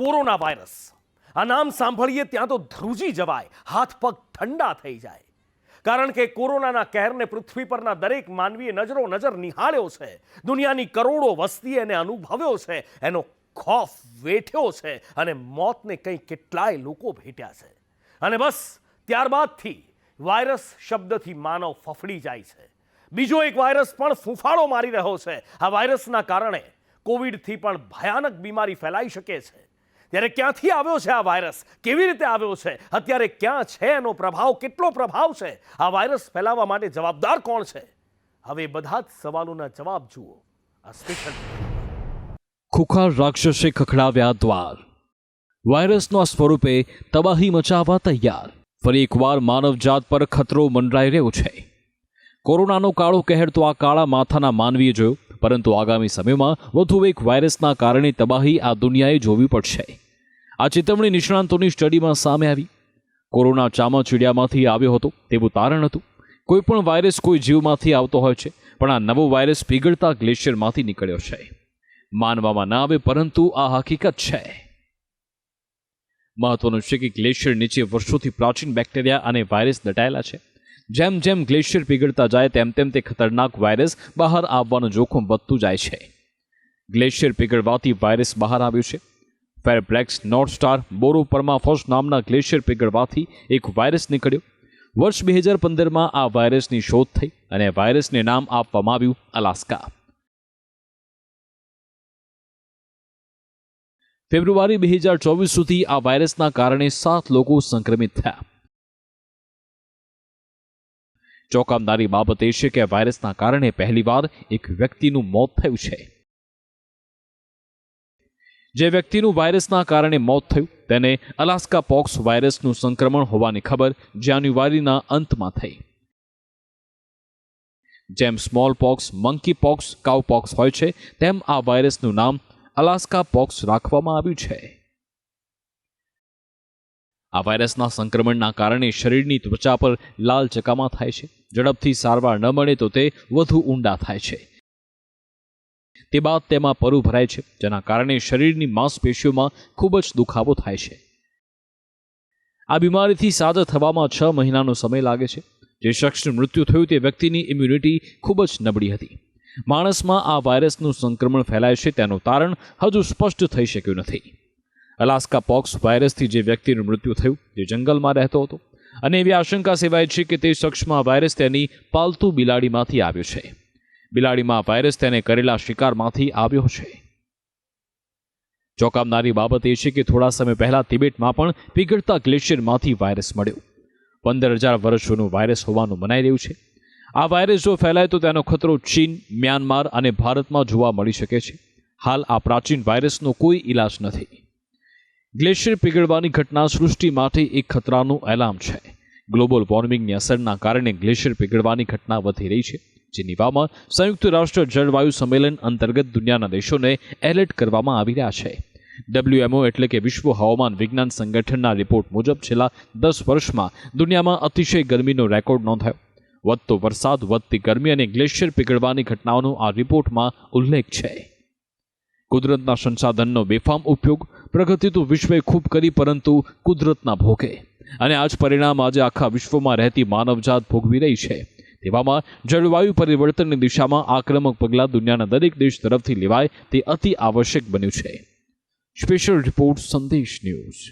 Corona virus. આ નામ સાંભળીએ ત્યાં તો ધ્રુજી જવાય, હાથ પગ ઠંડા થઈ જાય. કારણ કે કોરોનાના કહેરને પૃથ્વી પરના દરેક માનવીએ નજરો નજર નિહાળ્યો છે. દુનિયાની કરોડો વસ્તીએ એને અનુભવ્યો છે, એનો ખોફ વેઠ્યો છે અને મોતને કંઈ કેટલાય લોકો ભેટ્યા છે. અને બસ ત્યારબાદથી વાયરસ શબ્દથી માનવ ફફડી જાય છે. બીજો એક વાયરસ પણ ફૂંફાળો મારી રહ્યો છે. આ વાયરસના કારણે કોવિડથી પણ ભયાનક બીમારી ફેલાઈ શકે છે. ત્યારે ક્યાંથી આવ્યો છે આ વાયરસ, કેવી રીતે આવ્યો છે, અત્યારે ક્યાં છે, એનો પ્રભાવ કેટલો પ્રભાવ છે, આ વાયરસ ફેલાવવા માટે જવાબદાર કોણ છે? હવે બધા જ સવાલોના જવાબ જુઓ આ સ્પેશિયલ. ખુખાર રાક્ષસે ખખડાવ્યા દ્વાર. વાયરસના સ્વરૂપે તબાહી મચાવવા તૈયાર. ફરી એકવાર માનવજાત પર ખતરો મંડરાઈ રહ્યો છે. કોરોનાનો કાળો કહેર તો આ કાળા માથાના માનવીએ જોયો, પરંતુ આગામી સમયમાં વધુ એક વાયરસના કારણે તબાહી આ દુનિયાએ જોવી પડશે. આ ચેતવણી નિષ્ણાંતોની સ્ટડીમાં સામે આવી. કોરોના ચામાચીડિયામાંથી આવ્યો હતો તેવું તારણ હતું. કોઈ પણ વાયરસ કોઈ જીવમાંથી આવતો હોય છે, પણ આ નવો વાયરસ પીગળતા ગ્લેશિયરમાંથી નીકળ્યો છે. માનવામાં ના આવે, પરંતુ આ હકીકત છે. મહત્વનું છે કે ગ્લેશિયર નીચે વર્ષોથી પ્રાચીન બેક્ટેરિયા અને વાયરસ દટાયેલા છે. જેમ જેમ ગ્લેશિયર પીગળતા જાય તેમ તેમ તે ખતરનાક વાયરસ બહાર આવવાનું જોખમ વધતું જાય છે. ગ્લેશિયર પીગળવાથી વાયરસ બહાર આવ્યું છે. ફેરપ્લેક્સ નોર્થ સ્ટાર બોરોપર્માફોસ નામના ગ્લેશિયર પીગળવાથી એક વાયરસ નીકળ્યો. વર્ષ 2015માં આ વાયરસની શોધ થઈ અને વાયરસને નામ આપવામાં આવ્યું અલાસ્કા. ફેબ્રુઆરી 2024 સુધી આ વાયરસના કારણે 7 લોકો સંક્રમિત થયા. ચોંકાવનારી બાબત એ છે કે વાયરસના કારણે પહેલીવાર એક વ્યક્તિનું મોત થયું છે. જે વ્યક્તિનું વાયરસના કારણે મોત થયું તેને અલાસ્કા પોક્સ વાયરસનું સંક્રમણ હોવાની ખબર જાન્યુઆરીના અંતમાં થઈ. જેમ સ્મોલ પોક્સ, મંકી પોક્સ, કાઉ પોક્સ હોય છે, તેમ આ વાયરસનું નામ અલાસ્કા પોક્સ રાખવામાં આવ્યું છે. આ વાયરસના સંક્રમણના કારણે શરીરની ત્વચા પર લાલ ચકામા થાય છે. ઝડપથી સારવાર ન મળે તો તે વધુ ઊંડા થાય છે. તે બાદ તેમાં પરુ ભરાય છે, જેના કારણે શરીરની માંસપેશીઓમાં ખૂબ જ દુખાવો થાય છે. આ બીમારીથી સાજા થવામાં 6 મહિનાનો સમય લાગે છે. જે શખ્સનું મૃત્યુ થયું તે વ્યક્તિની ઇમ્યુનિટી ખૂબ જ નબળી હતી. માણસમાં આ વાયરસનું સંક્રમણ ફેલાય છે તેનું તારણ હજુ સ્પષ્ટ થઈ શક્યું નથી. અલાસ્કા પોક્સ વાયરસથી જે વ્યક્તિનું મૃત્યુ થયું તે જંગલમાં રહેતો હતો અને એવી આશંકા સેવાય છે કે તે શખ્સમાં વાયરસ તેની પાલતુ બિલાડીમાંથી આવ્યો છે. બિલાડીમાં વાયરસ તેને કરેલા શિકારમાંથી આવ્યો છે. ચોંકાવનારી બાબત એ છે કે થોડા સમય પહેલા તિબેટમાં પણ પીગળતા ગ્લેશિયરમાંથી વાયરસ મળ્યો. 15,000 વર્ષ જૂનું વાયરસ હોવાનું મનાઈ રહ્યું છે. આ વાયરસ જો ફેલાય તો તેનો ખતરો ચીન, મ્યાનમાર અને ભારતમાં જોવા મળી શકે છે. હાલ આ પ્રાચીન વાયરસનો કોઈ ઈલાજ નથી. ગ્લેશિયર પીગળવાની ઘટના સૃષ્ટિ માટે એક ખતરાનું એલાર્મ છે. ગ્લોબલ વોર્મિંગની અસરના કારણે ગ્લેશિયર પીગળવાની ઘટના વધી રહી છે. જેનીવામાં સંયુક્ત રાષ્ટ્ર જળવાયુ સંમેલન અંતર્ગત દુનિયાના દેશોને એલર્ટ કરવામાં આવી રહ્યા છે. WMO એટલે કે વિશ્વ હવામાન વિજ્ઞાન સંગઠનના રિપોર્ટ મુજબ છેલ્લા 10 વર્ષમાં દુનિયામાં અતિશય ગરમીનો રેકોર્ડ નોંધાયો. વધતો વરસાદ, વધતી ગરમી અને ગ્લેશિયર પીગળવાની ઘટનાઓનો આ રિપોર્ટમાં ઉલ્લેખ છે. કુદરતના સંસાધનનો બેફામ ઉપયોગ. પ્રગતિ તો વિશ્વએ ખૂબ કરી, પરંતુ કુદરતના ભોગે. અને આ જ પરિણામ આજે આખા વિશ્વમાં રહેતી માનવજાત ભોગવી રહી છે. તેવામાં જળવાયુ પરિવર્તનની દિશામાં આક્રમક પગલાં દુનિયાના દરેક દેશ તરફથી લેવાય તે અતિ આવશ્યક બન્યું છે. સ્પેશિયલ રિપોર્ટ, સંદેશ ન્યૂઝ.